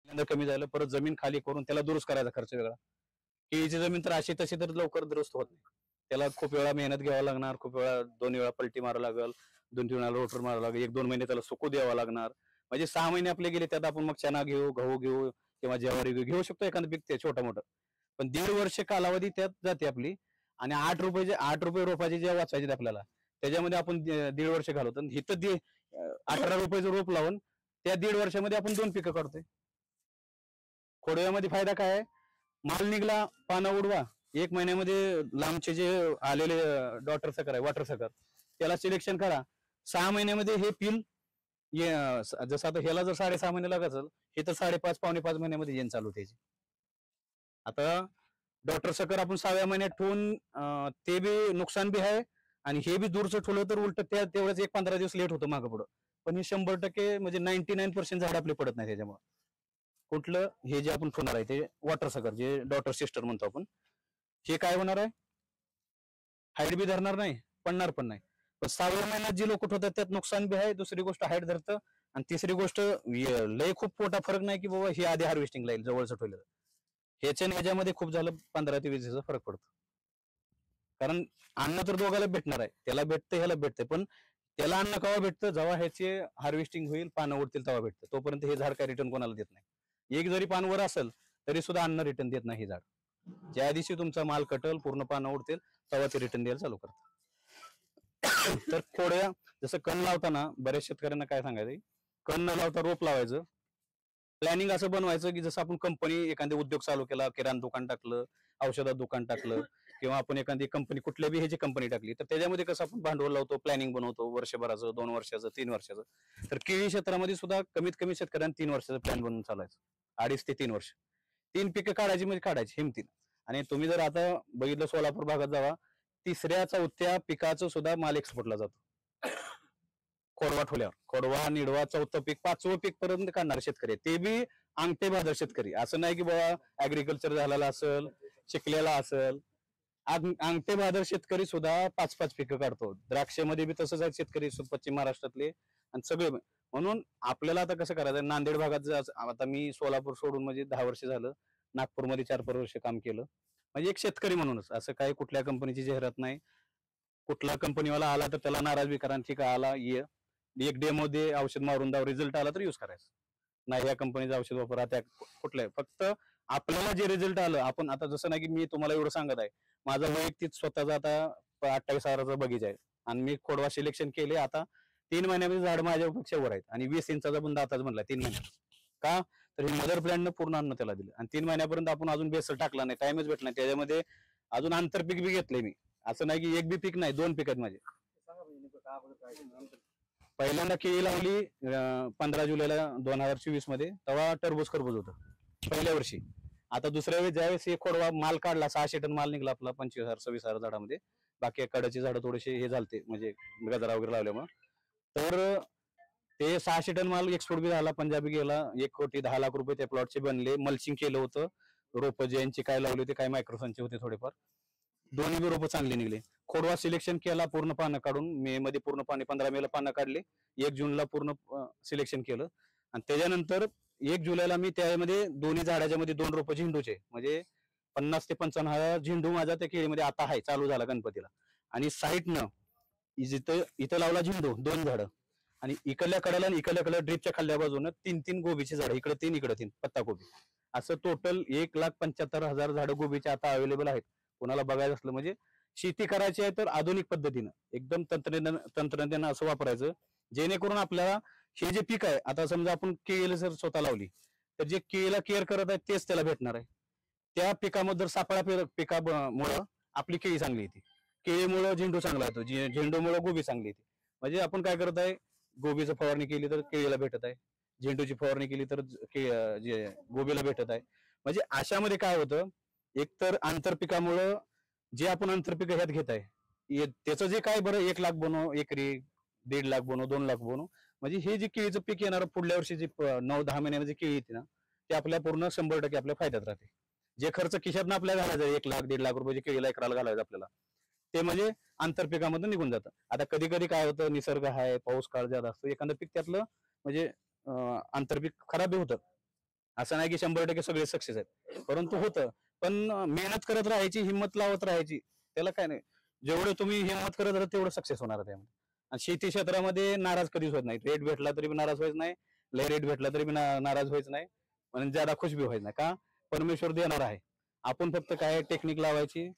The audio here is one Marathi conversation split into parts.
कमी झालं, परत जमीन खाली करून त्याला दुरुस्त करायचा खर्च वेगळा. केळीची जमीन तर अशी तशी तर लवकर दुरुस्त होत नाही, त्याला खूप वेळा मेहनत घ्यावा लागणार, खूप वेळा 2 वेळा पलटी मारावं लागेल, 2-3 वेळा रोटर मारावं लागेल, 1-2 महिने त्याला सुकू द्यावा लागणार. म्हणजे 6 महिने आपले गेले, त्यात आपण मग चना घेऊ, गहू घेऊ किंवा ज्वारी घेऊ शकतो एखादं पीक ते छोटं मोठं. पण 1.5 वर्ष कालावधी त्यात जाते आपली. आणि 8 रुपये रोपाचे जे वाचायचे आपल्याला, त्याच्यामध्ये आपण 1.5 वर्ष घालवतो. इथं 18 रुपयाचं रोप लावून त्या 1.5 वर्षामध्ये आपण 2 पिकं काढतोय. खोडव्यामध्ये फायदा काय आहे, माल निघला, पानं उडवा, 1 महिन्यामध्ये लांबचे जे आलेले डॉटर सकर आहे, वॉटर सकर, त्याला सिलेक्शन करा. 6 महिन्यामध्ये हे पिल जसं आता ह्याला जर 6.5 महिने लागत असेल, हे तर 5.5 पावणे 5 महिन्यामध्ये येण चालू त्याची. आता डॉक्टर सकर आपण 6व्या महिन्यात ठेवून ते बी नुकसान बी आहे, आणि हे बी दूरचं ठेवलं तर उलट तेवढंच 1-15 दिवस लेट होतं मागं पुढं. पण हे 100% म्हणजे 99% झाड आपले पडत नाही त्याच्यामुळे. कुठलं हे जे आपण ठेवणार आहे ते वॉटर सकर, जे डॉटर सिस्टर म्हणतो आपण, हे काय होणार आहे, हाईट बी धरणार नाही, पडणार पण नाही. पण 6व्या महिन्यात जे लोक ठेवतात त्यात नुकसान बी आहे, दुसरी गोष्ट हाईट धरतं, आणि तिसरी गोष्ट लय खूप मोठा फरक नाही की बाबा हे आधी हार्वेस्टिंगला येईल जवळचं ठेवलं. ह्याच्या ह्याच्यामध्ये खूप झालं 15 ते 20 दिवसाचा फरक पडतो. कारण अन्न तर दोघाला भेटणार आहे, त्याला भेटतं ह्याला भेटतं, पण त्याला अन्न केव्हा भेटतं, जेव्हा ह्याचे हार्वेस्टिंग होईल, पानं उडतील तेव्हा भेटतं. तोपर्यंत हे झाड काय रिटर्न कोणाला देत नाही. एक जरी पान वर असेल तरी सुद्धा अन्न रिटर्न देत नाही हे झाड. ज्या दिवशी तुमचा माल कटल, पूर्ण पानं उडतील, तेव्हा ते रिटर्न द्यायला चालू करतात. तर खोड्या जसं कण लावताना बऱ्याच शेतकऱ्यांना काय सांगायचं, कण न लावता रोप लावायचं. प्लॅनिंग असं बनवायचं की जसं आपण कंपनी, एखादे उद्योग चालू केला, किराणा दुकान टाकलं, औषधात दुकान टाकलं, किंवा आपण एखादी कंपनी कुठल्या बी ह्याची कंपनी टाकली, तर त्याच्यामध्ये कसं आपण भांडवल लावतो, प्लॅनिंग बनवतो वर्षभराचं, 2 वर्षाचं, 3 वर्षाचं. तर केळी क्षेत्रामध्ये सुद्धा कमीत कमी शेतकऱ्यांना 3 वर्षाचं प्लॅन बनवून चालायचं. 2.5 ते 3 वर्ष 3 पिकं काढायची म्हणजे काढायची हिमतीनं. आणि तुम्ही जर आता बघितलं सोलापूर भागात जावा, 3ऱ्या-4थ्या पिकाचं सुद्धा माल एक्सपोर्टला जातो. खोडवा ठेवल्यावर खोडवा, निडवा, 4थं पीक, 5वं पीक पर्यंत काढणारे शेतकरी, ते बी अंगठे बहादर शेतकरी. असं नाही की बाबा ऍग्रिकल्चर झालेला असेल, शिकलेला असेल, अंगठे बहादर शेतकरी सुद्धा 5-5 पिकं काढतो. द्राक्षामध्ये बी तसंच आहे शेतकरी पश्चिम महाराष्ट्रातले आणि सगळे. म्हणून आपल्याला आता कसं करायचं, नांदेड भागात आता मी सोलापूर सोडून म्हणजे 10 वर्ष झालं, नागपूरमध्ये 4-5 वर्ष काम केलं. म्हणजे एक शेतकरी म्हणूनच, असं काही कुठल्या कंपनीची जाहिरात नाही. कुठला कंपनीवाला आला तर त्याला नाराज बी करा, ठीक आहे आला ये, एक डेमो दे, औषध मारून दाव, रिझल्ट आला तर यूज करायचं नाही. या कंपनीचं औषध वापरा, त्या कुठल्या, फक्त आपल्याला जे रिझल्ट आलं. आपण आता जसं नाही की मी तुम्हाला एवढं सांगत आहे, माझा वैयक्तिक स्वतःचा आता 28,000चा बगीचा आहे, आणि मी खोडवा सिलेक्शन केले. आता 3 महिन्यामध्ये झाड माझ्यापेक्षा वर आहेत, आणि 20 इंचाचा बुंदा आताच म्हणला 3 महिन्यात. का तर हे मदर प्लॅननं पूर्ण अन्न त्याला दिलं, आणि 3 महिन्यापर्यंत आपण अजून बेसल टाकला नाही, टाइमच भेटला नाही. त्याच्यामध्ये अजून आंतरपीक बी घेतलंय मी. असं नाही की एक बी पीक नाही, 2 पीक आहेत माझे. पहिल्यांदा केळी लावली 15 जुलैला 2024 मध्ये, तेव्हा टरबूज खरबूज होतं पहिल्या वर्षी. आता दुसऱ्या वेळेस ज्यावेळेस हे खोडवा माल काढला, 600 टन माल निघला आपला 25,000-26,000 झाडामध्ये. बाकी कडाची झाडं थोडेसे हे झालते, म्हणजे गजरा वगैरे लावल्यामुळे. तर ते 600 टन माल एक्सपोर्ट बी झाला, पंजाबी गेला. 1,10,00,000 त्या प्लॉटचे बनले. मल्चिंग केलं होतं, रोप ज्यांची काय लावले होते, काय मायक्रोसनचे होते थोडेफार, दोन्ही बी रोपं चांगले निघले. खोडवा सिलेक्शन केला, पूर्ण पानं काढून, मे मध्ये पूर्ण 15 मेला पानं काढले, 1 जूनला पूर्ण सिलेक्शन केलं. आणि त्याच्यानंतर 1 जुलैला मी त्यामध्ये दोन्ही झाडाच्या मध्ये 2 रोपं झेंडूचे, म्हणजे 50 ते 55 झेंडू माझा त्या केळीमध्ये आता आहे, चालू झाला गणपतीला. आणि साईडनं इथं लावला झेंडू 2 झाडं, आणि इकडल्या कड्याला आणि इकडल्या कड्याला ड्रिपच्या खाल्ल्या बाजूनं 3-3 गोबीचे झाडं, इकडे 3 इकडे 3 पत्ता गोबी. असं टोटल 1,75,000 झाडं गोबीचे आता अवेलेबल आहेत. कोणाला बघायचं असलं, म्हणजे शेती करायची आहे तर आधुनिक पद्धतीनं एकदम तंत्रज्ञान असं वापरायचं, जेणेकरून आपल्याला हे जे पीक आहे, आता समजा आपण केळीला जर स्वतः लावली, तर जे केळीला केअर करत आहे तेच त्याला भेटणार आहे. त्या पिकामध्ये जर सापळा पिकामुळं आपली केळी चांगली येते, केळीमुळं झेंडू चांगला येतो, झेंडूमुळं गोबी चांगली येते. म्हणजे आपण काय करत आहे, गोबीचं फवारणी केली तर केळीला भेटत आहे, झेंडूची फवारणी केली तर गोबीला भेटत आहे. म्हणजे अशामध्ये काय होतं, एकतर आंतरपिकामुळं जे आपण आंतरपिक ह्यात घेत आहे, त्याचं जे काय बरं 1 लाख बनव एकरी, 1.5 लाख बनव, 2 लाख बनव, म्हणजे हे जे केळीचं पीक येणार पुढल्या वर्षी जे 9-10 महिन्यामध्ये केळी येते ना, ते आपल्या पूर्ण 100% आपल्या फायद्यात राहते. जे खर्च खिशातनं आपल्याला घालायचं 1 लाख 1.5 लाख रुपये केळीला एकराला घालायचं आपल्याला, ते म्हणजे आंतरपिकामधून निघून जातं. आता कधी कधी काय होतं, निसर्ग आहे, पाऊस काळ ज्यादा असतो, एखादं पीक त्यातलं म्हणजे आंतरपीक खराब होतं, असं नाही की 100% सगळे सक्सेस आहेत, परंतु होतं. पण मेहनत करत राहायची, हिंमत लावत राहायची, त्याला काय नाही. जेवढं तुम्ही हिंमत करत राहा तेवढं सक्सेस होणार त्यामध्ये. आणि शेती क्षेत्रामध्ये नाराज कधीच होत नाही. रेट भेटला तरी नाराज व्हायचं नाही, लय रेट भेटला तरी नाराज व्हायचं नाही, आणि ज्यादा खुश बी व्हायचं नाही. का? परमेश्वर देणार आहे. आपण फक्त काय टेक्निक लावायची,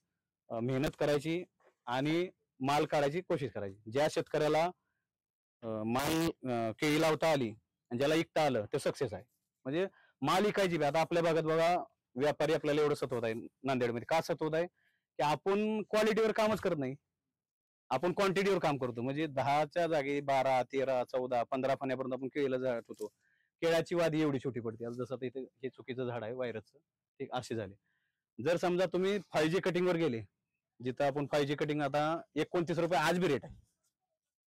मेहनत करायची आणि माल काढायची कोशिश करायची. ज्या शेतकऱ्याला माल केळी लावता आली आणि ज्याला विकता आलं ते सक्सेस आहे. म्हणजे माल विकायची बी. आता आपल्या भागात बघा, व्यापारी आपल्याला एवढं सतवत आहे नांदेडमध्ये. का सतवत आहे? की आपण क्वालिटीवर कामच करत नाही, आपण क्वांटिटीवर काम करतो. म्हणजे 10च्या जागी 12, 13, 14, 15 फण्यापर्यंत आपण केळीला झाड होतो. केळाची वादी एवढी छोटी पडते. जसं आता इथे हे चुकीचं झाड आहे व्हायरसचं, ते असे झाले. जर समजा तुम्ही 5G कटिंगवर गेले, जिथं आपण 5G कटिंग आता 29 रुपये आज बी रेट आहे.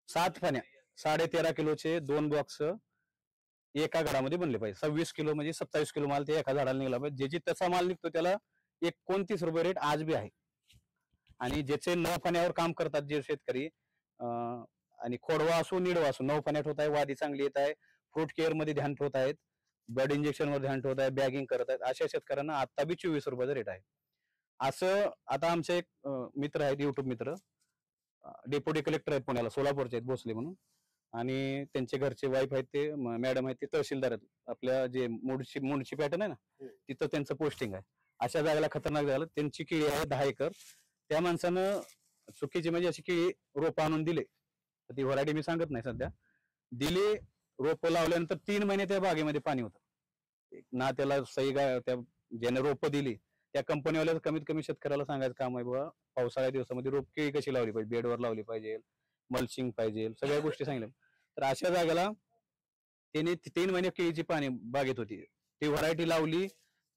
7 फण्या 13.5 किलोचे 2 बॉक्स एका घरामध्ये बनले पाहिजे. 26 किलो म्हणजे 27 किलो माल ते एका झाडाला निघाला पाहिजे. ज्याची तसा माल निघतो त्याला 29 रुपये रेट आज बी आहे. आणि ज्याचे 9 फण्यावर काम करतात जे शेतकरी, आणि खोडवा असो निडवा असो, 9 फण्यात होत आहे, वादी चांगली येत आहे, फ्रूट केअर मध्ये ध्यान ठेवत आहेत, ब्लड इंजेक्शन वर ध्यान ठेवत आहे, बॅगिंग करत आहेत, अशा शेतकऱ्यांना आता बी 24 रुपयाचा रेट आहे. असं आता आमचे एक मित्र आहेत, युट्यूब मित्र, डेप्युटी कलेक्टर आहेत पुण्याला, सोलापूरचे आहेत, भोसले म्हणून, आणि त्यांचे घरचे वाईफ आहेत, ते मॅडम आहेत, ते तहसीलदार आहेत. आपल्या जे मुळशी पॅटर्न आहे ना, तिथं त्यांचं पोस्टिंग आहे. अशा जागेला खतरनाक झालं. त्यांची केळी आहे 10 एकर. त्या माणसानं चुकीची म्हणजे अशी केळी रोप आणून दिले, ती व्हरायटी मी सांगत नाही सध्या, दिले रोप लावल्यानंतर 3 महिने त्या बागेमध्ये पाणी होतं ना. त्याला सही त्या ज्याने रोप दिली त्या कंपनीवाल्याला कमीत कमी शेतकऱ्याला सांगायचं काम आहे, बाबा पावसाळ्या दिवसामध्ये रोप केळी कशी लावली पाहिजे, बेडवर लावली पाहिजे, मल्चिंग पाहिजे, सगळ्या गोष्टी सांगितल्या. तर अशा जागेला त्याने 3 महिने केळीची पाणी बागेत होती, ती व्हरायटी लावली.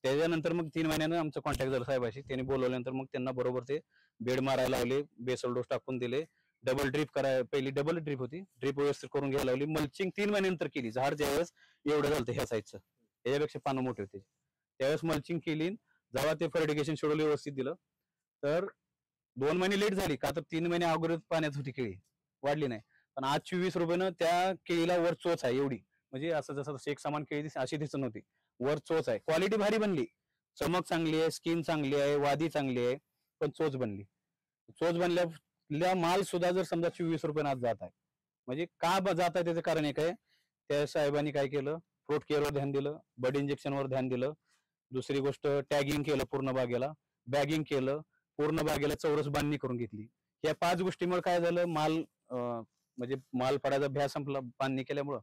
त्याच्यानंतर मग 3 महिन्यानं आमचं कॉन्टॅक्ट झालं साहेबाशी. त्यांनी बोलवल्यानंतर मग त्यांना बरोबर ते बेड मारायला लावले, बेसल डोस टाकून दिले, डबल ड्रीप करायला, पहिली डबल ड्रीप होती, ड्रीप व्यवस्थित करून घ्यायला लावली, मल्चिंग 3 महिन्यानंतर केली. झाड ज्यावेळेस एवढं झालं ह्या साईजचं, त्याच्यापेक्षा पानं मोठे होते, त्यावेळेस मल्चिंग केली. जेव्हा ते फर्टिगेशन शेड्यूल व्यवस्थित दिलं तर 2 महिने लेट झाली, का तर 3 महिने अगोदर पाण्यात होती केळी, वाढली नाही. पण आज 24 रुपयानं त्या केळीला वर चोच आहे एवढी, म्हणजे असं जसं शेक सामान केळी अशी दिसत नव्हती, वर चोच आहे. क्वालिटी भारी बनली, चमक चांगली आहे, स्किन चांगली आहे, वादी चांगली आहे, पण चोच बनली. चोच बनल्या माल सुद्धा जर समजा 24 रुपयानं आज जात आहे, म्हणजे का जात आहे त्याचं कारण एक आहे, त्या साहेबांनी काय केलं, फ्रूट केअरवर ध्यान दिलं, बड इंजेक्शनवर ध्यान दिलं. दुसरी गोष्ट, टॅगिंग केलं पूर्ण बागेला, बॅगिंग केलं, पूर्ण बागेला चौरस बांधणी करून घेतली. या 5 गोष्टीमुळे काय झालं, माल म्हणजे माल पडायचा भ्या संपला बांधणी केल्यामुळं.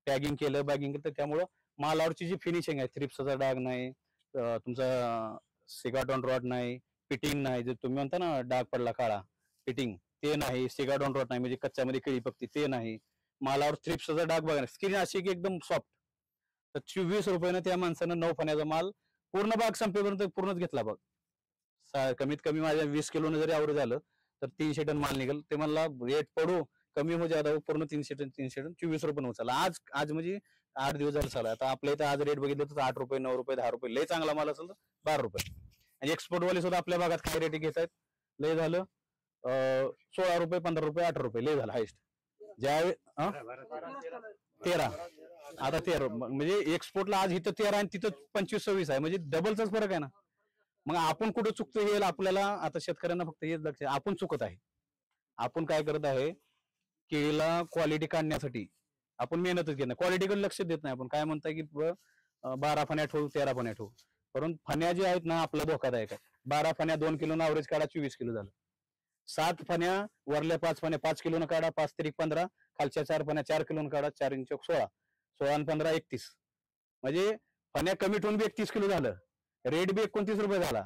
टॅगिंग केलं, बॅगिंग केलं, त्यामुळं मालावरची जी फिनिशिंग आहे, थ्रिप्सचा डाग नाही, तुमचा सिगाटॉन रॉट नाही, फिटिंग नाही, जे तुम्ही म्हणता ना डाग पडला काळा, फिटिंग ते नाही, सिगाटॉन रॉट नाही, म्हणजे कच्च्यामध्ये केळी पकती ते नाही, मालावर थ्रिप्सचा डाग बघा, स्किन अशी की एकदम सॉफ्ट. तर 24 रुपयानं त्या माणसानं 9 फण्याचा माल पूर्ण बाग संपेपर्यंत पूर्णच घेतला बघ. कमीत कमी माझ्या 20 किलोनं जरी आवड झालं तर 300 टन माल निघेल. ते म्हणला रेट पडू कमी हो जादा पूर्ण 300 टन 24 रुपये उचलला. आज आज म्हणजे 8 दिवस झाले चालू. आता आपल्या इथं आज रेट बघितलं तर 8 रुपये, 9 रुपये, 10 रुपये, लय चांगला माल असेल तर 12 रुपये. आणि एक्सपोर्ट वाले सुद्धा आपल्या भागात काय रेट घेत आहेत, लय झालं 16 रुपये, 15 रुपये, 18 रुपये, लय झालं हायस्ट. ज्यावेळी 13, आता 13 म्हणजे एक्सपोर्टला आज इथं 13 आणि तिथं 25-26 आहे, म्हणजे डबलचाच फरक आहे ना. मग आपण कुठं चुकतो हे आपल्याला, आता शेतकऱ्यांना फक्त हेच लक्ष, आपण चुकत आहे. आपण काय करत आहे, केळीला क्वालिटी काढण्यासाठी आपण मेहनतच घेत नाही, क्वालिटीकडे लक्ष देत नाही. आपण काय म्हणताय की 12 फण्या ठेवू, 13 फण्या ठेवू, परंतु फण्या जे आहेत ना आपला धोकादायक आहे. 12 फण्या 2 किलो ऍव्हरेज काढा, 24 किलो झालं. 7 फण्या वरल्या 5 फण्या 5 किलो काढा, 5 तरी 15, खालच्या 4 फण्या 4 किलो काढा, 4 इंच 16, 16 आणि 15 31, म्हणजे फण्या कमी ठेवून बी 31 किलो झालं. रेट बी 29 रुपये झाला.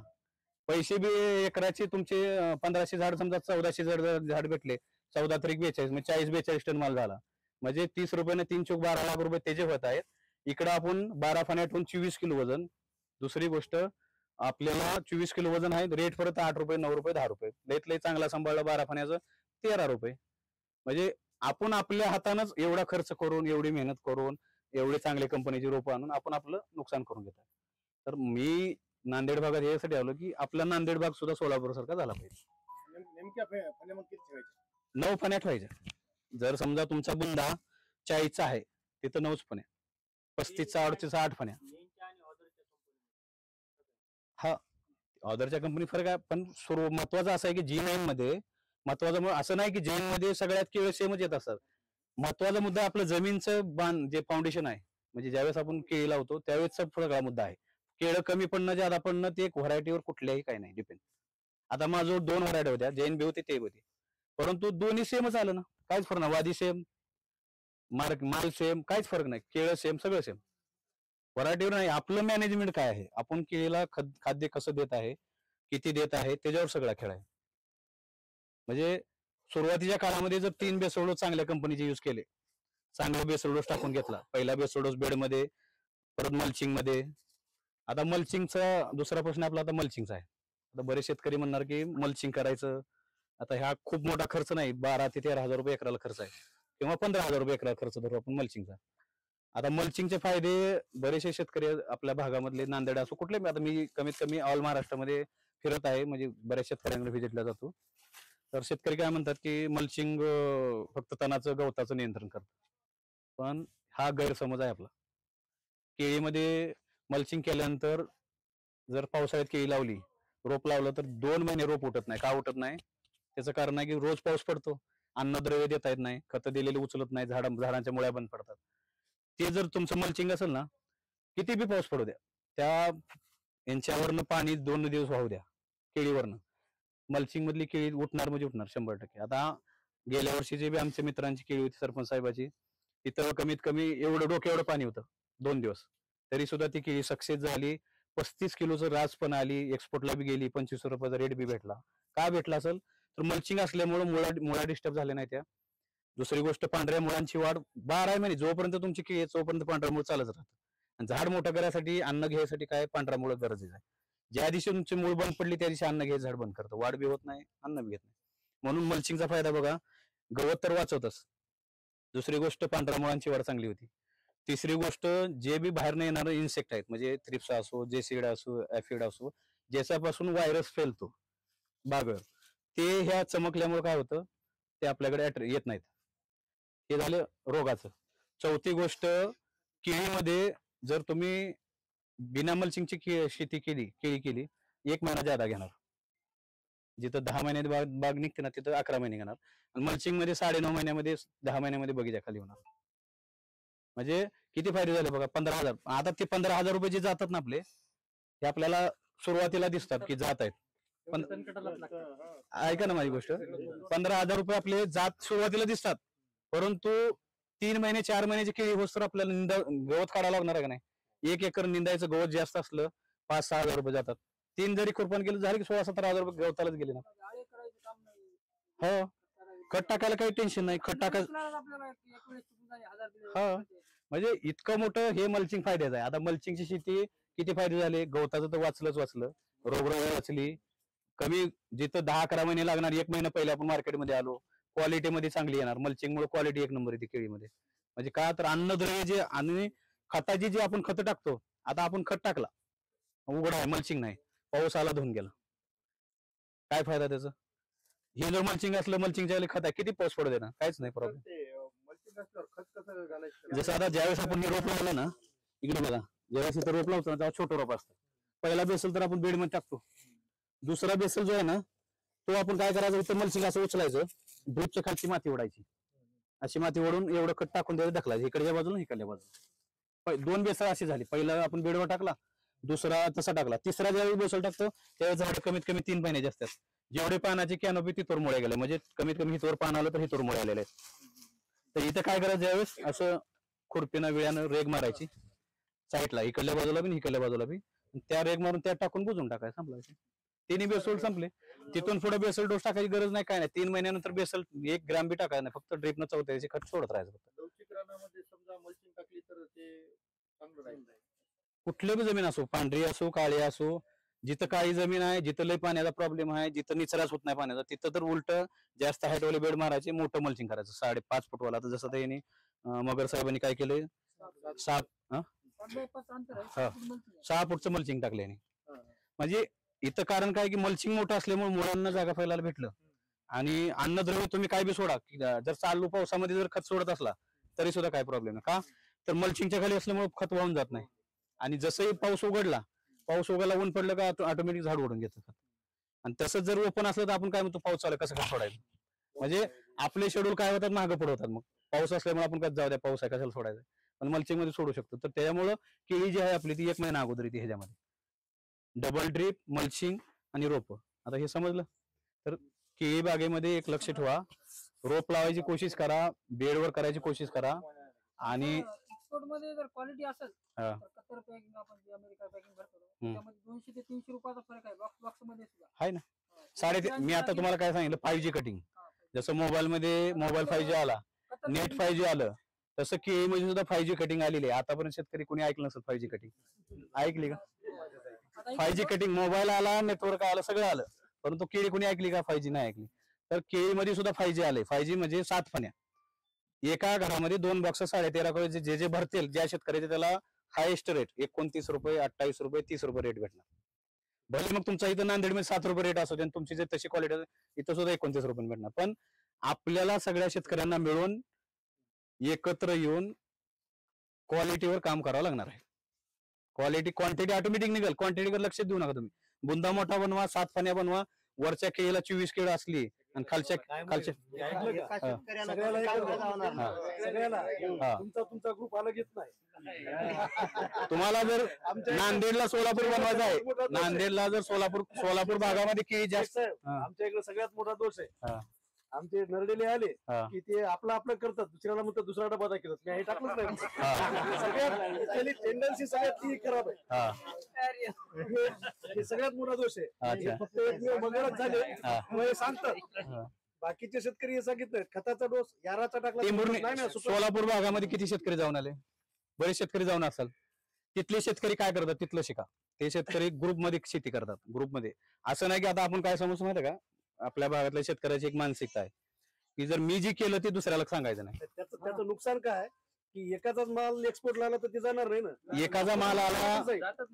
पैसे बी एकराचे तुमचे 1500 झाड समजा 1400 झाड भेटले, 14 तरी 42, म्हणजे 40-42 टन माल झाला. म्हणजे 30 रुपयाने 3 चोक 12 लाख रुपये त्याचे होत आहेत. इकडं आपण 12 फण्या ठेवून 24 किलो वजन. दुसरी गोष्ट, आपल्याला 24 किलो वजन आहे, रेट परत 8 रुपये, 9 रुपये, 10 रुपये. लय चांगला सांभाळला 12 फण्याचं 13 रुपये. म्हणजे आपण आपल्या हातानंच एवढा खर्च करून, एवढी मेहनत करून, एवढे चांगले कंपनीची रोपं आणून आपण आपलं नुकसान करून घेतो. तर मी नांदेड भागात यासाठी आलो की आपला नांदेड भाग सुद्धा सोलापूर सारखा झाला पाहिजे. 9 फण्या ठेवायच्या. जर समजा तुमचा बुंदा 40चा आहे, तिथं 9 फण्या, 35चा 38चा 8 फण्या. हा ऑदरच्या कंपनी फरक आहे, पण महत्वाचं असं आहे की G9 मध्ये महत्वाचं असं नाही की जैन मध्ये सगळ्यात केळं सेमच येत असतात. महत्वाचा मुद्दा आपलं जमीनचं जे फाउंडेशन आहे, म्हणजे ज्यावेळेस आपण केळी लावतो त्यावेळेसचा सगळा मुद्दा आहे. केळं कमी पडणं ज्यादा पडणं ते एक व्हरायटीवर कुठल्याही काही नाही डिपेंड. आता माझं 2 व्हरायटी होत्या, जैन बी होती ते होती, परंतु दोन्ही सेमच आलं ना, काहीच फरक नाही. वादी सेम, माल सेम, काहीच फरक नाही. केळं सेम, सगळं सेम. व्हरायटीवर नाही, आपलं मॅनेजमेंट काय आहे, आपण केळीला खाद्य कसं देत आहे, किती देत आहे, त्याच्यावर सगळा खेळ आहे. म्हणजे सुरुवातीच्या काळामध्ये जर 3 बेसोड डोस चांगल्या कंपनीचे यूज केले, चांगला बेसोड डोस टाकून घेतला, पहिला बेसोड डोस बेडमध्ये, परत मल्चिंग मध्ये. आता मल्चिंगचा दुसरा प्रश्न आपला आता मल्चिंगचा आहे. आता बरेच शेतकरी म्हणणार की मल्चिंग करायचं, आता ह्या खूप मोठा खर्च नाही, 12 ते 13 हजार रुपये एकराला खर्च आहे, किंवा 15 हजार रुपये एकराला खर्च धरू आपण मल्चिंगचा. आता मल्चिंगचे फायदे बरेचसे शेतकरी आपल्या भागामधले, नांदेड असो कुठले, आता मी कमीत कमी ऑल महाराष्ट्रामध्ये फिरत आहे, म्हणजे बऱ्याच शेतकऱ्यांकडे व्हिजिटला जातो. तर शेतकरी काय म्हणतात की मल्चिंग फक्त तणाचं गवताचं नियंत्रण करतं, पण हा गैरसमज आहे आपला. केळीमध्ये मल्चिंग केल्यानंतर जर पावसाळ्यात केळी लावली, रोप लावलं, तर 2 महिने रोप उठत नाही. का उठत नाही? त्याचं कारण आहे की रोज पाऊस पडतो, अन्नद्रव्य देता येत नाही, खतं दिलेली उचलत नाही, झाडांच्या मुळ्या बंद पडतात. ते जर तुमचं मल्चिंग असेल ना, किती बी पाऊस पडू द्या, त्या यांच्यावरनं पाणी 2 दिवस वाहू द्या केळीवरनं, मल्चिंग मधली केळी उठणार म्हणजे उठणार 100%. आता गेल्या वर्षी जे बी आमच्या मित्रांची केळी होती सरपंच साहेबाची, तिथं कमीत कमी एवढं डोक्या एवढं पाणी होतं 2 दिवस, तरी सुद्धा ती केळी सक्सेस झाली. 35 किलोचं रास पण आली, एक्सपोर्टला बी गेली, 25 रुपयाचा रेट बी भेटला. का भेटला असेल तर मल्चिंग असल्यामुळे मुळा डिस्टर्ब झाल्या नाही त्या. दुसरी गोष्ट, पांढऱ्या मुळांची वाढ 12 महिने जोपर्यंत तुमची केळी तोपर्यंत पांढऱ्या मुळ चालत राहतं. आणि झाड मोठं करण्यासाठी, अन्न घ्यायसाठी काय पांढरा मुळ गरजेचं आहे. ज्या दिवशी तुमची मूळ बंद पडली त्या दिवशी अन्न घ्यायचं झाड बंद करतं, वाढ बी होत नाही, अन्न बी घेत नाही. म्हणून मल्चिंगचा फायदा बघा, गवत तर वाचवतच, दुसरी गोष्ट पांढऱ्या मुळांची वाढ चांगली होती, तिसरी गोष्ट जे बी बाहेर येणारे इन्सेक्ट आहेत, म्हणजे थ्रिप्स असो, जेसिड असो, ऍफिड असो, ज्याच्यापासून व्हायरस फैलतो बाग, ते ह्या चमकल्यामुळे काय होतं, ते आपल्याकडे येत नाहीत. हे झालं रोगाचं. चौथी गोष्ट, केळीमध्ये जर तुम्ही बिना मल्चिंगची शेती केली, केळी केली, 1 महिना जादा घेणार. जिथं 10 महिन्यात बाग निघते ना, तिथं 11 महिने घेणार. आणि मल्चिंग मध्ये 9.5 महिन्यामध्ये, 10 महिन्यामध्ये बगीचा खाली होणार. म्हणजे किती फायदे झाले बघा. 15,000. आता ते 15,000 रुपये जे जातात ना आपले, ते आपल्याला सुरुवातीला दिसतात की जात आहेत, पण ऐका ना माझी गोष्ट, 15,000 रुपये आपले जात सुरुवातीला दिसतात, परंतु 3 महिने 4 महिन्याची केळी होत तर आपल्याला गवत काढायला लागणार आहे का नाही. 1 एकर निंदायचं गवत जास्त असलं 5-6 हजार रुपये जातात. 3 जरी खुरपण केलं झालं की 16-17 हजार रुपये गवतालाच गेले ना. हो, खत टाकायला काही टेन्शन नाही, खत टाकायला. हा, म्हणजे इतकं मोठं हे मल्चिंग फायद्याचं आहे. आता मल्चिंगची शेती किती फायदे झाले, गवताचं तर वाचलं, रोगराई वाचली, कमी, जिथं 10-11 महिने लागणार 1 महिना पहिले आपण मार्केटमध्ये आलो, क्वालिटी मध्ये चांगली येणार. मल्चिंगमुळे क्वालिटी 1 नंबर येते केळीमध्ये. म्हणजे का तर अन्नद्रव्य जे, आणि खताची जी आपण खत टाकतो, आता आपण खत टाकला, उघड आहे, मल्चिंग नाही, पाऊस आला धुवून गेला, काय फायदा त्याचा. हे जर मल्चिंग असलं, मल्चिंगच्या खत आहे, किती पाऊस पडू देणार, काहीच नाही प्रॉब्लेम. जसं आता ज्यावेळेस आपण रोप लावलं ना, इकडे बघा, ज्यावेळेस इथं रोप लावतो ना, तेव्हा छोटं रोप असतं. पहिला बेसल तर आपण बेडमध्ये टाकतो, दुसरा बेसल जो आहे ना, तो आपण काय करायचं, इथं मल्चिंग असं उचलायचं, ड्रिपच्या खालची माती ओढायची, अशी माती ओढून एवढं खत टाकून द्यायचं, ढकलायचं इकडच्या बाजूला इकडल्या बाजूला. 2 बेसल अशी झाली, पहिला आपण बेडवर टाकला, दुसरा तसा टाकला, तिसरा ज्यावेळी बेसल टाकतो त्यावेळेस झाड कमीत कमी 3 महिन्याचे असतात. जेवढे पानाची कॅनोपी तिथवर मुळे गेले, म्हणजे कमीत कमी हितवर पान आलं तर हितवर मुळे आलेले आहेत. तर इथं काय करायचं, ज्यावेळेस असं खुरपीनं विळ्यानं रेग मारायची साईडला, इकडल्या बाजूला बी इकडल्या बाजूला बी, त्या रेग मारून त्यात टाकून बुजून टाकायचं, संपलायचं. 3 बेसल संपले. तिथून पुढे बेसल डोस टाकायची गरज नाही, काय नाही. 3 महिन्यानंतर बेसल 1 ग्राम बी टाकायचं नाही, फक्त ड्रिपनं चौथ्याचे खत सोडत राहायचं. कुठली बी जमीन असो, पांढरी असो, काळी असो, जिथं काळी जमीन आहे, जिथं लय पाण्याचा प्रॉब्लेम आहे, जिथं निचराच होत नाही पाण्याचा, तिथं तर उलट जास्त हाईटवाले बेड मारायचे, मोठं मल्चिंग करायचं 5.5 फूट वाला. आता जसं त्यांनी मगर साहेबांनी काय केलंय, 6 फूटचं मल्चिंग टाकले. म्हणजे इथं कारण काय की मल्चिंग मोठं असल्यामुळे मुलांना जागा फैलायला भेटलं. आणि अन्नद्रव्य तुम्ही काय बी सोडा, जर चालू पावसामध्ये जर खत सोडत असला तरी सुद्धा काय प्रॉब्लेम नाही. का तर मल्चिंगच्या खाली असल्यामुळे खत वाहून जात नाही. आणि जसंही पाऊस उघडला पाऊस उगाला ऊन पडलं का ऑटोमॅटिक झाड ओढून घेतं खत. आणि तसंच जर ओपन असलं तर आपण काय म्हणतो पाऊस चालू कसं काय सोडायचं. म्हणजे आपले शेड्यूल काय होतात मागं पडवतात. मग पाऊस असल्यामुळे आपण काय जाऊ द्या पाऊस आहे कशाला सोडायचं, पण मल्चिंग मध्ये सोडू शकतो. तर त्याच्यामुळं केळी जी आहे आपली ती 1 महिना अगोदर येते ह्याच्यामध्ये. डबल ड्रीप, मल्चिंग आणि रोप. आता हे समजलं. तर केळी बागेमध्ये एक लक्ष ठेवा, रोप लावायची कोशिश करा, बेडवर करायची कोशिश करा. आणि एक्सपोर्ट मध्ये जर क्वालिटी असेल तर कतर पॅकिंग आपण जे अमेरिका पॅकिंग करतो त्यामध्ये 200 ते 300 रुपयाचा फरक आहे बॉक्स बॉक्स मध्ये सुद्धा आहे ना. 3.5 मी आता तुम्हाला काय सांगितलं 5G कटिंग. जसं मोबाईल 5G आला, नेट 5G आलं, तसं केळीमध्ये सुद्धा 5G कटिंग आलेली आहे. आतापर्यंत शेतकरी कोणी ऐकलं नसेल 5G कटिंग. ऐकली का? 5G कटिंग मोबाईल आला, नेटवर्क आलं, सगळं आलं, परंतु केळी कोणी ऐकली का? 5G नाही ऐकली. तर केळीमध्ये सुद्धा 5G आले. 5G म्हणजे 7 फण्या. एका घरामध्ये 2 बॉक्स 13.5 करोड जे भरतील ज्या शेतकऱ्याचे त्याला हायेस्ट रेट 29 रुपये, 28 रुपये, 30 रुपये रेट भेटणार. भले मग तुमचा इथं नांदेडमध्ये 7 रुपये रेट असू आणि तुमची जर तशी क्वालिटी इथं सुद्धा 29 रुपये भेटणार. पण आपल्याला सगळ्या शेतकऱ्यांना मिळून एकत्र येऊन क्वालिटीवर काम करावं लागणार आहे. क्वांटिटी ऑटोमॅटिक निघेल. क्वांटिटीवर लक्ष देऊ नका तुम्ही. बुंदा मोठा बनवा, 7 फण्या बनवा. वरच्या केळीला 24 केळ असली आणि खालच्या तुमचा ग्रुप अलग येत नाही. तुम्हाला जर नांदेडला सोलापूर बनवायचं आहे, नांदेडला जर सोलापूर भागामध्ये केळी जास्त. आमच्या इकडे सगळ्यात मोठा दोष आहे, आमचे नरडेले आले की ते आपलं करतात, दुसऱ्याला म्हणतात दुसरा डबा दाखवतात. मी हे टाकलंच नाही. सगळ्यात टेंडन्सी सगळ्यात ती खराब आहे. हे सगळ्यात मोठा दोष आहे. फक्त मंगळच झाले सांगतात. बाकीचे शेतकरी हे सांगितलं खताचा डोस याराचा टाकला. सोलापूर भागामध्ये किती शेतकरी जाऊन आले? बरेच शेतकरी जाऊन असाल. तिथले शेतकरी काय करतात तिथलं शिका. ते शेतकरी ग्रुपमध्ये शेती करतात. ग्रुपमध्ये असं नाही की आता आपण काय समजतो माहिती का, आपल्या भागातल्या शेतकऱ्याची एक मानसिकता आहे की जर मी जी केलं ते दुसऱ्याला सांगायचं नाही. त्याचं नुकसान काय की एकाचाच माल एक्सपोर्टला आला तर ते जाणार नाही ना. एकाचा माल आला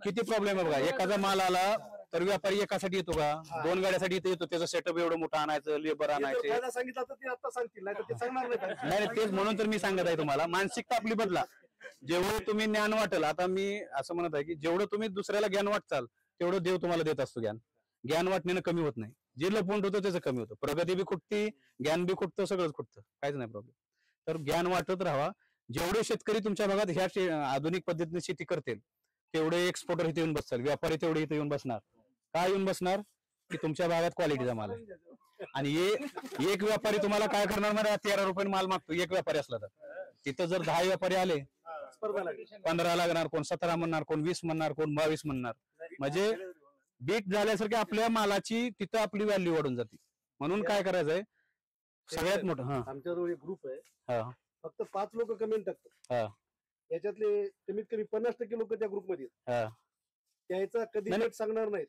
किती प्रॉब्लेम आहे बघा. एकाचा माल आला तर व्यापारी एकासाठी येतो का? 2 गाड्यासाठी येतो. त्याचं सेटअप एवढं मोठं आणायचं, लेबर आणायचं. सांगितलं तर ते आता सांगतील, नाही तर ते सांगणार नाही. तेच म्हणून तर मी सांगत आहे तुम्हाला, मानसिकता आपली बदला. जेवढं तुम्ही ज्ञान वाटेल, आता मी असं म्हणत आहे की जेवढं तुम्ही दुसऱ्याला ज्ञान वाटचाल तेवढं देव तुम्हाला देत असतो. ज्ञान वाटण्यानं कमी होत नाही. जे लपवून होतं त्याचं कमी होतं. प्रगती बी खुटती, ज्ञान बी खुटतं, सगळंच खुटतं, काहीच नाही प्रॉब्लेम. तर ज्ञान वाटत राहा. जेवढे शेतकरी तुमच्या भागात ह्या आधुनिक पद्धतीने शेती करतील तेवढे एक्सपोर्टर इथे येऊन बसतील, व्यापारी तेवढे इथे येऊन बसणार. काय येऊन बसणार की तुमच्या भागात क्वालिटीचा माल आहे. आणि एक व्यापारी तुम्हाला काय करणार मध्ये 13 रुपये माल मागतो एक व्यापारी असला तर. तिथं जर 10 व्यापारी आले 15 लागणार, कोण 17 म्हणणार, कोण 20 म्हणणार, कोण 22 म्हणणार. म्हणजे बीट झाल्यासारखी आपल्या मालाची तिथं आपली व्हॅल्यू वाढून जाते. म्हणून काय करायचंय सगळ्यात मोठं. आमच्याजवळ एक ग्रुप आहे, फक्त 5 लोक कमेंट टाकतात. याच्यातले कमीत कमी 50% लोक त्या ग्रुपमध्ये त्याचा कधी रेट सांगणार नाही.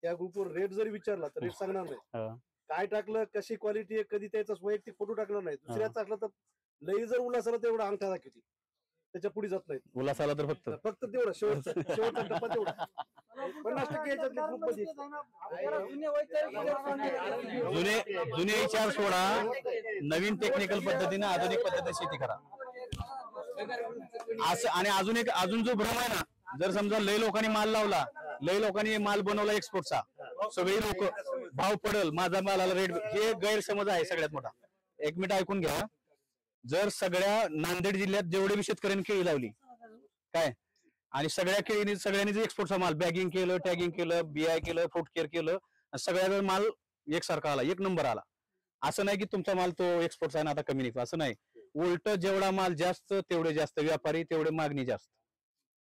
त्या ग्रुपवर रेट जरी विचारला तर रेट सांगणार नाही. काय टाकलं, कशी क्वालिटी आहे, कधी त्याचा वैयक्तिक फोटो टाकला नाही. दुसऱ्याचा असला तर लई जर उल्हास आला तेवढा अंगठा दाखवते, त्याच्या पुढे जात नाही. उल्हास आला तर फक्त तेवढा शेवटचा टप्पा तेवढा. 50% याच्यातल्या ग्रुपमध्ये जुने विचार सोडा, नवीन टेक्निकल पद्धतीने आधुनिक पद्धतीने शेती करा. असं. आणि अजून जो भ्रम आहे ना, जर समजा लय लोकांनी माल लावला, लय लोकांनी माल बनवला एक्सपोर्टचा, सगळी लोक भाव पडल, माझा मालाला रेट, हे गैरसमज आहे सगळ्यात मोठा. एक मिनिट ऐकून घ्या. जर सगळ्या नांदेड जिल्ह्यात जेवढे बी शेतकऱ्यांनी केळी लावली काय, आणि सगळ्यांनी जर एक्सपोर्टचा माल बॅगिंग केलं, टॅगिंग केलं, बीआय केलं, फूड केअर केलं, सगळ्या माल एकसारखा आला, एक नंबर आला. असं नाही की तुमचा माल तो एक्सपोर्टचा आहे आता कमी निघतो, असं नाही. उलट जेवढा माल जास्त तेवढे जास्त व्यापारी, तेवढे मागणी जास्त.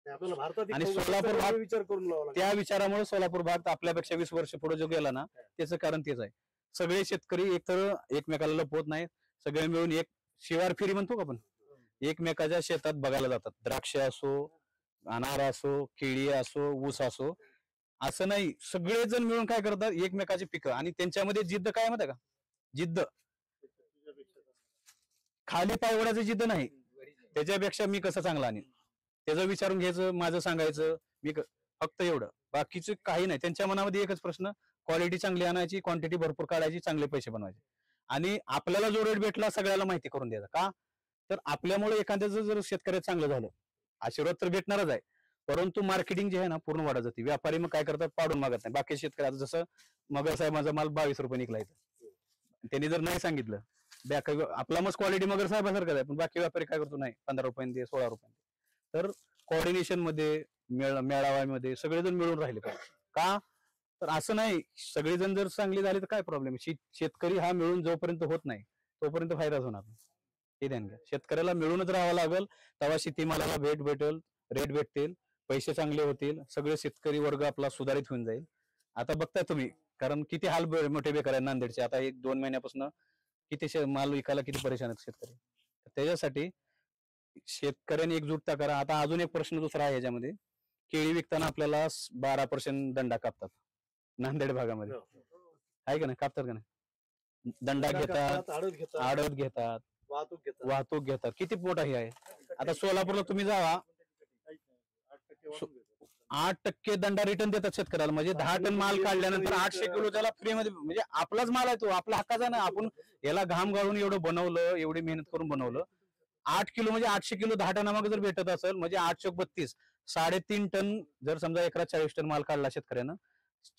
आणि सोलापूर भाग विचार करून लावला. त्या विचारामुळे सोलापूर भाग आपल्यापेक्षा 20 वर्ष पुढे जो गेला ना, त्याचं कारण तेच आहे. सगळे शेतकरी एकतर एकमेकाला लपवत नाही, सगळे मिळून एक शिवार फेरी म्हणतो का आपण, एकमेकाच्या शेतात बघायला जातात. द्राक्ष असो, अनार असो, केळी असो, ऊस असो, असं नाही. सगळेजण मिळून काय करतात, एकमेकाची पिकं. आणि त्यांच्यामध्ये जिद्द काय माहिती का, जिद्द खाली पायवड्याची जिद्द नाही, त्याच्यापेक्षा मी कसं चांगला आणि त्याचं विचारून घ्यायचं, माझं सांगायचं, मी फक्त एवढं, बाकीचं काही नाही. त्यांच्या मनामध्ये एकच प्रश्न, क्वालिटी चांगली आणायची, क्वांटिटी भरपूर काढायची, चांगले पैसे बनवायचे. आणि आपल्याला जो रेट भेटला सगळ्याला माहिती करून द्यायचा. का तर आपल्यामुळे एखाद्याचं जर शेतकऱ्याचं चांगलं झालं, आशीर्वाद तर भेटणारच आहे, परंतु मार्केटिंग जे आहे ना पूर्ण वाढत जाते. व्यापारी मग काय करतात, पाडून मागत नाही. बाकी शेतकरी आता जसं मगर साहेबांचा माल 22 रुपये निघला इथं, त्यांनी जर नाही सांगितलं आपला मग क्वालिटी मगर साहेबासारखाच आहे, पण बाकी व्यापारी काय करतो, नाही 15 रुपयांनी 16 रुपयांनी. तर कोऑर्डिनेशन मध्ये मेळाव्यामध्ये सगळेजण मिळून राहिले पाहिजे. का तर असं नाही, सगळेजण जर चांगले झाले तर काय प्रॉब्लेम. शेतकरी हा मिळून जोपर्यंत होत नाही तोपर्यंत फायदाच होणार नाही. हे ध्यान घ्या. शेतकऱ्याला मिळूनच राहावं लागेल, तेव्हा शेतीमालाला भेटेल, रेट भेटतील, पैसे चांगले होतील, सगळे शेतकरी वर्ग आपला सुधारित होऊन जाईल. आता बघताय तुम्ही, कारण किती हाल मोठे बेकार आहे नांदेडचे. आता 1-2 महिन्यापासून किती माल विकायला किती परेशान आहेत शेतकरी. त्याच्यासाठी शेतकऱ्यांनी एकजुटता करा. आता अजून एक प्रश्न दुसरा आहे याच्यामध्ये, केळी विकताना आपल्याला 12% दंडा कापतात नांदेड भागामध्ये, आहे का नाही, कापतात का नाही, दंडा घेतात, आडत घेतात, वाहतूक घेतात. किती मोठा हे आहे. आता सोलापूरला तुम्ही जावा, 8% दंडा रिटर्न देतात शेतकऱ्याला. म्हणजे 10 टन माल काढल्यानंतर 800 किलो त्याला फ्री मध्ये, म्हणजे आपलाच माल आहे तो, आपला हक्काचा नाही. आपण याला घाम गाळून एवढं बनवलं, एवढी मेहनत करून बनवलं. 8 किलो म्हणजे 800 किलो 10 टनामागे जर भेटत असेल म्हणजे 832 3.5 टन. जर समजा एकरात 40 टन माल काढला शेतकऱ्यानं,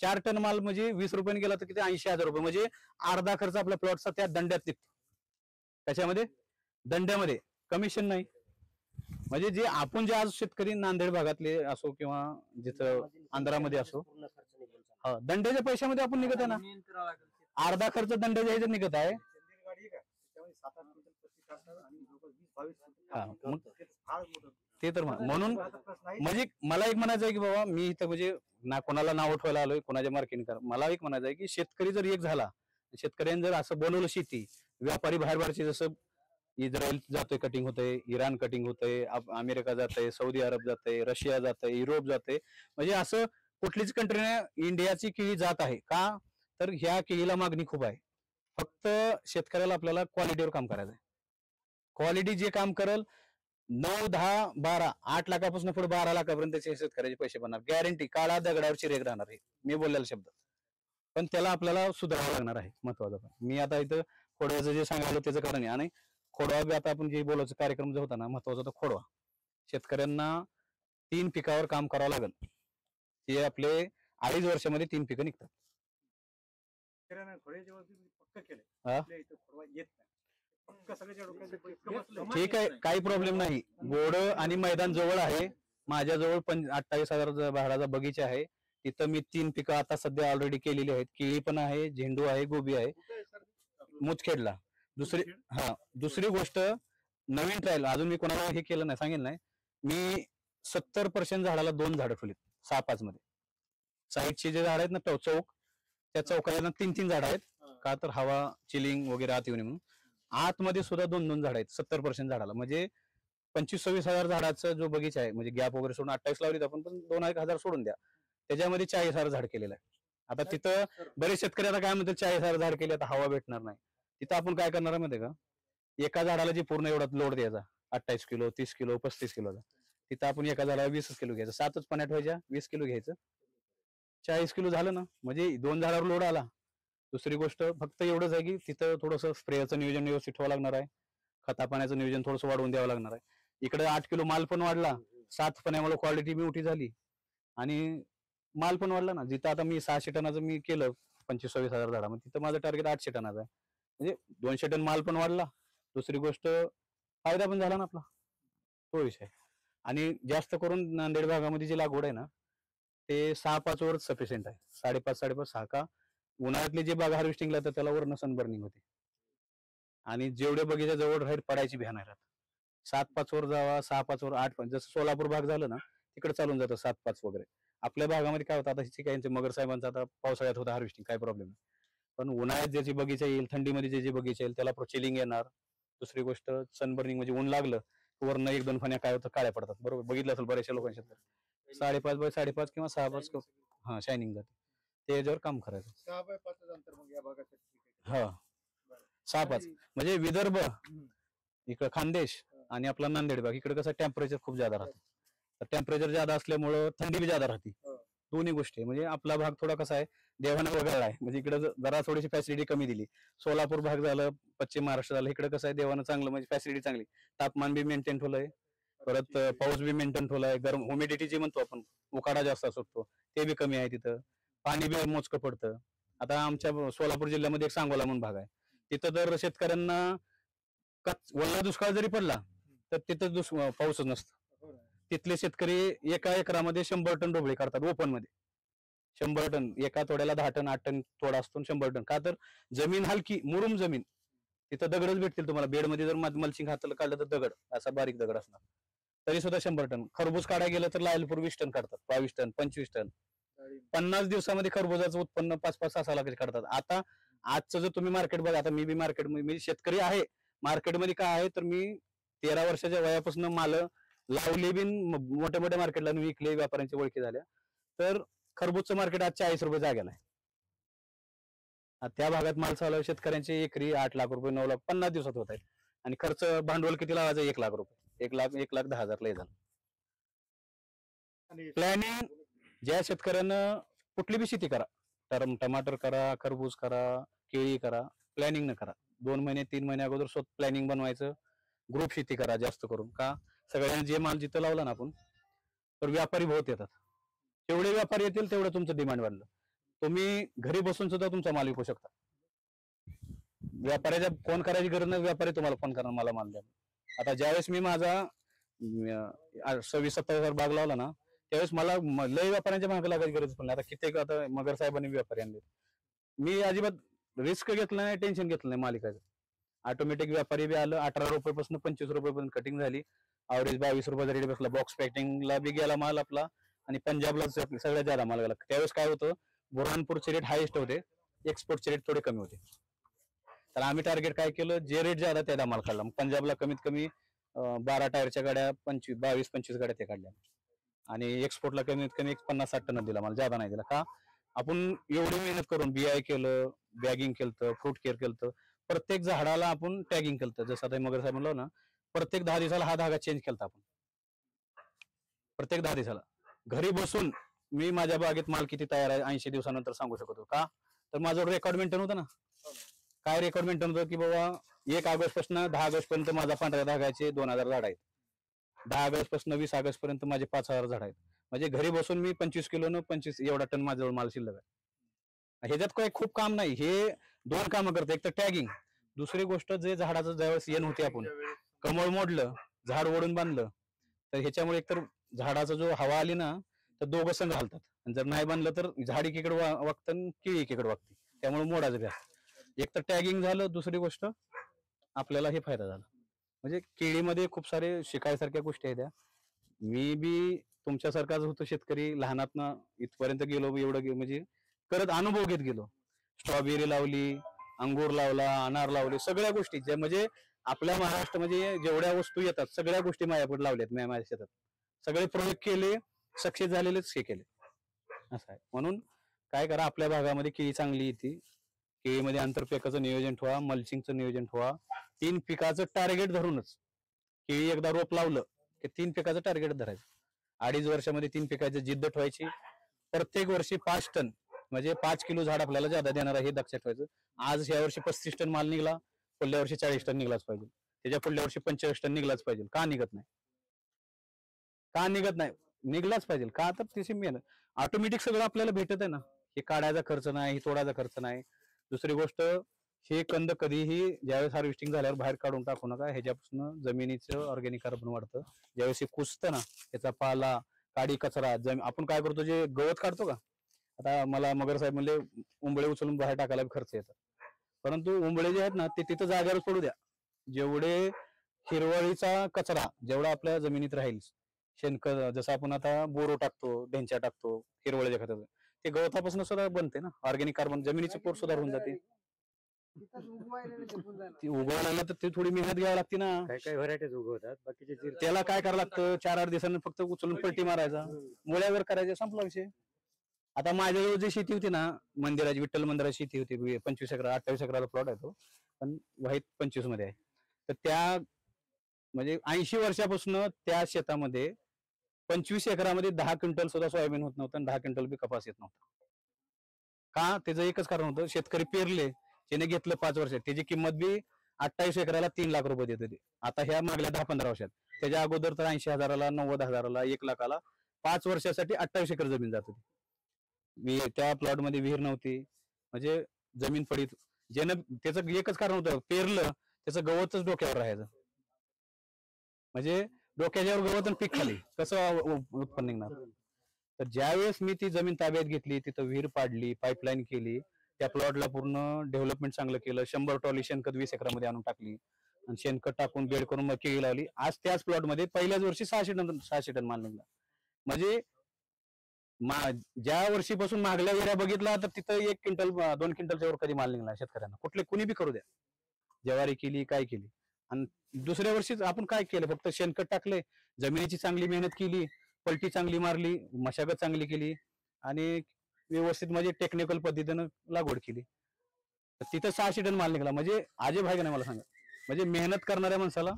4 टन माल म्हणजे 20 रुपयाने गेला तर किती, 80,000 रुपये. म्हणजे अर्धा खर्च आपल्या प्लॉटचा त्या दंड्यात निघतो. त्याच्यामध्ये दंड्यामध्ये कमिशन नाही. म्हणजे जे आपण जे आज शेतकरी नांदेड भागातले असो किंवा जिथं आंध्रामध्ये असो, दंड्याच्या पैशामध्ये आपण निघत आहे ना, अर्धा खर्च दंड्याच्या ह्याच्यात निघत आहे. ते तर म्हणून म्हणजे मला एक म्हणायचं आहे की बाबा, मी इथं म्हणजे ना कोणाला नाव उठवायला आलोय, कोणाच्या मार्केटिंग करा. मला एक म्हणायचं आहे की शेतकरी जर एक झाला, शेतकऱ्यांनी जर असं बनवलं शेती, व्यापारी बाहेरचे जसं इस्रायल जातोय कटिंग होतंय, इराण कटिंग होतंय, अमेरिका जातंय, सौदी अरब जातंय, रशिया जातंय, युरोप जातंय. म्हणजे असं कुठलीच कंट्रीने इंडियाची केळी जात आहे का, तर ह्या केळीला मागणी खूप आहे. फक्त शेतकऱ्याला आपल्याला क्वालिटीवर काम करायचं आहे. क्वालिटी जे काम करेल, 9, 10, 12, 8 लाखापासून पुढे 12 लाखापर्यंत शेतकऱ्याचे पैसे बनणार, गॅरंटी. काळा दगडावरची रेग राहणार आहे, मी बोललेला शब्द. पण त्याला आपल्याला सुधारावं लागणार आहे, महत्वाचं. पण मी आता इथं खोडव्याचं जे सांगायला त्याचं कारण आहे. आणि खोडवा बी आता आपण जे बोलायचं कार्यक्रम जो होता ना, महत्वाचा तर खोडवा. शेतकऱ्यांना 3 पिकावर काम करावं लागेल. ते आपले 2.5 वर्षामध्ये 3 पिकं निघतात. ठीक आहे, काही प्रॉब्लेम नाही. गोड आणि मैदान जवळ आहे. माझ्याजवळ 28,000 भाडाचा बगीचा आहे. तिथं मी 3 पिकं आता सध्या ऑलरेडी केलेली आहेत. केळी पण आहे, झेंडू आहे, गोबी आहे, मुदखेडला. दुसरी गोष्ट, नवीन ट्रायल अजून मी कोणाला हे केलं नाही, सांगेल नाही. मी 70% झाडाला 2 झाडं ठेवलीत 6-5 मध्ये. साईडचे जे झाड आहेत ना चौक, त्या चौकाला 3-3 झाड आहेत. का तर हवा चिलिंग वगैरे आत येऊ नये म्हणून. आतमध्ये सुद्धा 2-2 झाड आहेत 70% झाडाला. म्हणजे 25-26 हजार झाडाचा जो बगीचा आहे, म्हणजे गॅप वगैरे सोडून 28 लावलीत आपण, पण 2,000 सोडून द्या, त्याच्यामध्ये 40,000 झाड केलेलं आहे. आता तिथं बरेच शेतकरी आता काय म्हणतात, 40,000 झाड केले आता हवा भेटणार नाही. तिथं आपण काय करणार माहिती का, एका झाडाला जे पूर्ण एवढा लोड द्यायचा 28 किलो, 30 किलो, 35 किलोचा, तिथं आपण एका झाडाला 20 किलो घ्यायचं. 7च पाण्यात व्हायच्या, 20 किलो घ्यायचं, 40 किलो झालं ना. म्हणजे 2 झाडावर लोड आला. दुसरी गोष्ट फक्त एवढंच आहे की तिथं थोडंसं स्प्रेचं नियोजन व्यवस्थित ठेवावं लागणार आहे. खता पाण्याचं नियोजन थोडंसं वाढवून द्यावं लागणार आहे. इकडे 8 किलो माल पण वाढला, 7 पाण्यामुळे क्वालिटी बी मोठी झाली आणि माल पण वाढला ना. जिथं आता मी 600 टनाचं मी केलं 25-26 हजार झाडा, तिथं माझं टार्गेट 800 टनाचं आहे. म्हणजे 200 टन माल पण वाढला. दुसरी गोष्ट फायदा पण झाला ना आपला, तो विषय. आणि जास्त करून नांदेड भागामध्ये जी लागवड आहे ना, ते 6-5 वर सफिशियंट आहे. 5.5 6 का. उन्हाळ्यातले जे बाग हार्वेस्टिंगला तर त्याला वरनं सनबर्निंग होते आणि जेवढे बगीचा जवळ राहील पडायची भ्या नाही राहत. 7-5 वर जावा, 6-5 वर 8, जसं सोलापूर भाग झालं ना तिकडे चालून जातं 7-5 वगैरे. आपल्या भागामध्ये काय होतं, आता काही मगर साहेबांचं आता पावसाळ्यात होतं हार्वेस्टिंग, काय प्रॉब्लेम नाही. पण उन्हाळ्यात ज्याची बगीचा येईल, थंडीमध्ये जे बगीचा येईल त्याला चिलिंग येणार. दुसरी गोष्ट सनबर्निंग, म्हणजे ऊन लागलं वरनं 1-2 फण्या काय होतं, काळ्या पडतात. बरोबर बघितलं असेल बऱ्याचशा लोकांच्या. 5.5 बाय 5.5 किंवा 6.5 शायनिंग जाते. ते याच्यावर काम करायचं. 6x5 अंतर मग या भागात. 6-5 म्हणजे विदर्भ, इकडं खानदेश आणि आपला नांदेड भाग, इकडे कसं टेम्परेचर खूप जादा राहतं. तर टेम्परेचर जादा असल्यामुळं थंडी बी जादा राहते. दोन्ही गोष्टी. म्हणजे आपला भाग थोडा कसा आहे, देवानं वगळला आहे. म्हणजे इकडे जरा थोडीशी फॅसिलिटी कमी दिली. सोलापूर भाग झालं, पश्चिम महाराष्ट्र झालं, इकडे कसं आहे देवानं चांगलं म्हणजे फॅसिलिटी चांगली, तापमान बी मेंटेन ठेवलंय परत पाऊस बी मेंटेन ठेवलाय, गरम ह्युमिडिटी जे म्हणतो आपण, उकाडा जास्त असतो ते बी कमी आहे तिथं, पाणी बी मोजकं पडतं. आता आमच्या सोलापूर जिल्ह्यामध्ये एक सांगोला म्हणून भाग आहे, तिथं तर शेतकऱ्यांना ओला दुष्काळ जरी पडला तर तिथं पाऊसच नसतो. तिथले शेतकरी एका एकरामध्ये 100 टन ढोबळी काढतात ओपन मध्ये. 100 टन, एका तोड्याला 10 टन 8 टन तोडा असतो, 100 टन. का तर जमीन हलकी मुरुम जमीन, तिथं दगडच भेटतील तुम्हाला. बेडमध्ये जर मल्चिंग हाताला काढलं तर दगड, असा बारीक दगड असणार, तरी सुद्धा 100 टन. खरबूज काढायला गेलं तर लायलपूर 20 टन काढतात, 22 टन 25 टन. 50 दिवसामध्ये खरबुजाचं उत्पन्न 5-5 6 लाख काढतात. आता आजचं जर तुम्ही मार्केट बघा, आता मी बी मार्केट, मी शेतकरी आहे, मार्केटमध्ये काय आहे तर मी 13 वर्षाच्या वयापासून माल लावले बिन, मोठ्या मोठ्या मार्केटला विकले, व्यापाऱ्यांची ओळखी झाल्या. तर खरबूजचं मार्केट आज 40 रुपये जागेला आहे. त्या भागात माल चालू शेतकऱ्यांचे एकरी 8 लाख रुपये 9 लाख 50 दिवसात होत आहेत. आणि खर्च भांडवल किती लावायचं? 1 लाख रुपये, 1,10,000 लय झालं. प्लॅनिंग ज्या शेतकऱ्यानं कुठली बी शेती करा, टमाटर करा, खरबूज करा, केळी करा, प्लॅनिंग न करा. 2 महिने 3 महिने अगोदर स्वतः प्लॅनिंग बनवायचं. ग्रुप शेती करा जास्त करून. का? सगळ्यांनी जे माल जिथं लावला ना आपण, तर व्यापारी बहुत येतात. जेवढे व्यापारी येतील तेवढं तुमचं डिमांड वाढलं. तुम्ही घरी बसून सुद्धा तुमचा माल विकू शकता. व्यापाऱ्याच्या फोन करायची गरज नाही, व्यापारी तुम्हाला फोन करणार मला माल द्या. आता ज्यावेळेस मी माझा 26-27 बाग लावला ना, त्यावेळेस मला लय व्यापाऱ्यांच्या मागे लागायची गरज पण नाही. आता कित्येक आता मगर साहेबांनी व्यापारी आणले. मी अजिबात रिस्क घेतलं नाही, टेन्शन घेतलं नाही मालिकाचं. ऑटोमॅटिक व्यापारी बी आलं. 18 रुपयापासून 25 रुपयापर्यंत कटिंग झाली. अवरेज 22 रुपयाचा रेट बसला. बॉक्स पॅकिंगला बी गेला माल आपला, आणि पंजाबला सगळ्यात ज्यादा माल गेला. त्यावेळेस काय होतं, बुरहानपूरचे रेट हायेस्ट होते, एक्सपोर्टचे रेट थोडे कमी होते. तर आम्ही टार्गेट काय केलं, जे रेट ज्यादा त्याला माल काढला. पंजाबला कमीत कमी 12 टायरच्या गाड्या 22-25 गाड्या ते काढल्या, आणि एक्सपोर्टला कमीत कमी 50-60 टन दिला माल, ज्यादा नाही दिला. का? आपण एवढी मेहनत करून BI केलं, बॅगिंग केलं, फ्रूट केअर केलं, प्रत्येक झाडाला आपण टॅगिंग केलं. जसं आता मगर साहेब म्हणलो ना, प्रत्येक 10 दिवसाला हा धागा चेंज केला आपण, प्रत्येक 10 दिवसाला. घरी बसून मी माझ्या बागेत माल किती तयार आहे 80 दिवसानंतर सांगू शकतो. का? तर माझं रेकॉर्ड मेंटेन होतं ना. काय रेकॉर्ड मेंटेन होतं की बाबा 1 ऑगस्ट पासून 10 ऑगस्ट पर्यंत माझा पांढऱ्या धागाचे 2000 झाड आहेत. 10 ऑगस्ट पासून 20 ऑगस्ट पर्यंत माझे 5000 झाड आहेत. म्हणजे घरी बसून मी 25 किलोनं 25 एवढा टन माझ्याजवळ माल शिल्लक आहे. ह्याच्यात काही खूप काम नाही. हे 2 कामं करते, एक तर टॅगिंग, दुसरी गोष्ट जे झाडाचं ज्यावेळेस येण होते, आपण कमळ मोडलं, झाड ओढून बांधलं, तर ह्याच्यामुळे एकतर झाडाचा जो हवा आली ना तर दोघं संघ घालतात, आणि जर नाही बांधलं तर झाड एकीकडे वागतं, केळी एकीकडे वागते. त्यामुळे मोडाचं घ्या. एक तर टॅगिंग झालं, दुसरी गोष्ट आपल्याला हे फायदा झाला. म्हणजे केळीमध्ये खूप सारे शिकायसारख्या गोष्टी आहेत. मी बी तुमच्यासारखाच होतो शेतकरी, लहानातनं इथपर्यंत गेलो, एवढं म्हणजे करत अनुभव घेत गेलो. स्ट्रॉबेरी लावली, अंगूर लावला, अनार लावले, सगळ्या गोष्टी ज्या म्हणजे आपल्या महाराष्ट्रामध्ये जेवढ्या वस्तू येतात सगळ्या गोष्टी माझ्याकडे लावल्यात मी माझ्या शेतात. सगळे प्रयोग केले, सक्सेस झालेलेच हे केले, असं आहे. म्हणून काय करा, आपल्या भागामध्ये केळी चांगली येते. केळीमध्ये आंतरपिकाचं नियोजन ठेवा, मल्चिंगचं नियोजन ठेवा. 3 पिकाचं टार्गेट धरूनच केळी एकदा रोप लावलं की 3 पिकाचं टार्गेट धरायचं. 2.5 वर्षामध्ये 3 पिकाची जिद्द ठेवायची. प्रत्येक वर्षी 5 टन म्हणजे 5 किलो झाड आपल्याला ज्यादा देणार आहे हे लक्षात ठेवायचं. आज या वर्षी 35 टन माल निघला, पुढल्या वर्षी 40 टन निघलाच पाहिजे, त्याच्या पुढल्या वर्षी 45 टन निघलाच पाहिजे. का निघत नाही? का निघत नाही? निघलाच पाहिजे. का? तर तिची मेहनत ऑटोमॅटिक सगळं आपल्याला भेटत आहे ना. हे काढायचा खर्च नाही, तोडायचा खर्च नाही. दुसरी गोष्ट, हे कंद कधीही ज्यावेळेस हार्वेस्टिंग झाल्यावर बाहेर काढून टाकू नका. ह्याच्यापासून जमिनीचं ऑर्गॅनिक कार्बन वाढतं. ज्यावेळेस हे कुसतं ना, त्याचा पाला, काडी कचरा, आपण काय करतो, जे गवत काढतो का, आता मला मगर साहेब म्हणले उंबळे उचलून बाहेर टाकायला खर्च येतात, परंतु उंबळे जे आहेत ना ते तिथं जागेवर पडू द्या. जेवढे हिरवळीचा कचरा जेवढा आपल्या जमिनीत राहील, शेणखत, जसं आपण आता बोरो टाकतो, ढेंच्या टाकतो, हिरवळीच्या खताचं, ते गवतापासून सुद्धा बनते ना. ऑर्गॅनिक कार्बन जमिनीचं पोट सुधारून जाते. ती उगवायला तर ते थोडी मेहनत घ्यावी लागते ना. काही व्हरायटीज उगवतात, बाकीचे त्याला काय करावं लागतं, 4-8 दिवसांनी फक्त उचलून पलटी मारायचा, मुळ्यावर करायचं, संपला विषय. आता माझ्याजवळ जी शेती होती ना, मंदिराची, विठ्ठल मंदिराची शेती होती, 25 एकर 28 एकराचा प्लॉट आहे तो, पण व्हाईट 25 मध्ये आहे. तर त्या म्हणजे 80 वर्षापासून त्या शेतामध्ये 25 एकरामध्ये 10 क्विंटल सुद्धा सोयाबीन होत नव्हतं, आणि 10 क्विंटल बी कपास येत नव्हता. का? त्याचं एकच कारण होतं, शेतकरी पेरले, त्याने घेतलं 5 वर्षात, त्याची किंमत बी 28 एकराला 3 लाख रुपये देत होती. आता ह्या मागल्या 10-15 वर्षात त्याच्या अगोदर तर 80,000ला 90,000ला 1,00,000ला 5 वर्षासाठी 28 एकर जमीन जात होती. त्या प्लॉट मध्ये विहीर नव्हती, म्हणजे जमीन पडीत. ज्यानं त्याचं एकच कारण होतं, पेरलं त्याचं गवतच डोक्यावर राहायचं, म्हणजे डोक्याच्यावर गवत आणि पीक खाली, कसं उत्पन्न निघणार. तर ज्यावेळेस मी ती जमीन ताब्यात घेतली, तिथं विहीर पाडली, पाईपलाईन केली, त्या प्लॉटला पूर्ण डेव्हलपमेंट चांगलं केलं. 100 ट्रॉली शेणखत 20 एकरामध्ये आणून टाकली आणि शेणखत टाकून बेड करून मकी लावली. आज त्याच प्लॉटमध्ये पहिल्याच वर्षी 600 टन माल निघला. म्हणजे ज्या वर्षीपासून मागल्या वेळा बघितला तर तिथं 1 क्विंटल 2 क्विंटलच्या वर कधी माल निघला शेतकऱ्यांना. कुणी बी करू द्या, ज्वारी केली, काय केली. आणि दुसऱ्या वर्षीच आपण काय केलं, फक्त शेणखत टाकले, जमिनीची चांगली मेहनत केली, पलटी चांगली मारली, मशागत चांगली केली आणि व्यवस्थित म्हणजे टेक्निकल पद्धतीनं लागवड केली. तर तिथं 600 टन माल निघाला. म्हणजे अजय भाई का नाही मला सांगा, म्हणजे मेहनत करणाऱ्या माणसाला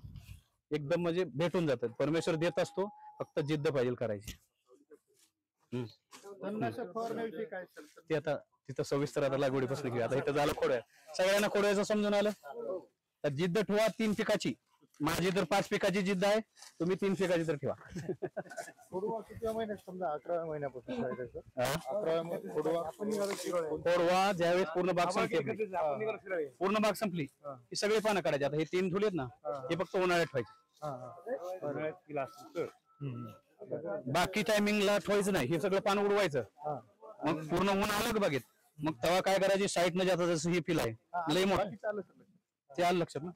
एकदम म्हणजे भेटून जातात. परमेश्वर देत असतो, फक्त जिद्द पाहिजे करायची. ते आता तिथं सविस्तर आता लागवडीपासून घेऊया. आता इथं झालं खोड्या, सगळ्यांना खोड्याचं समजून आलं. तर जिद्द ठेवा 3 पिकाची. माझी तर 5 पिकाची जिद्द आहे, तुम्ही 3 पिकाची तर ठेवा. किती महिन्यात, समजा 11व्या महिन्यापासून खोडवा ज्यावेळेस पूर्ण बाग संपली ही सगळी पानं काढायची. आता हे 3 धुलेत ना, हे फक्त उन्हाळ्यात ठेवायचे. बाकी टायमिंगला ठेवायचं नाही, हे सगळं पान उडवायचं. मग पूर्ण ऊन आलं बागेत, मग तेव्हा काय करायची, साईड न जाता जसं ही फील आहे लई मोठं, ते आलं लक्षात ना.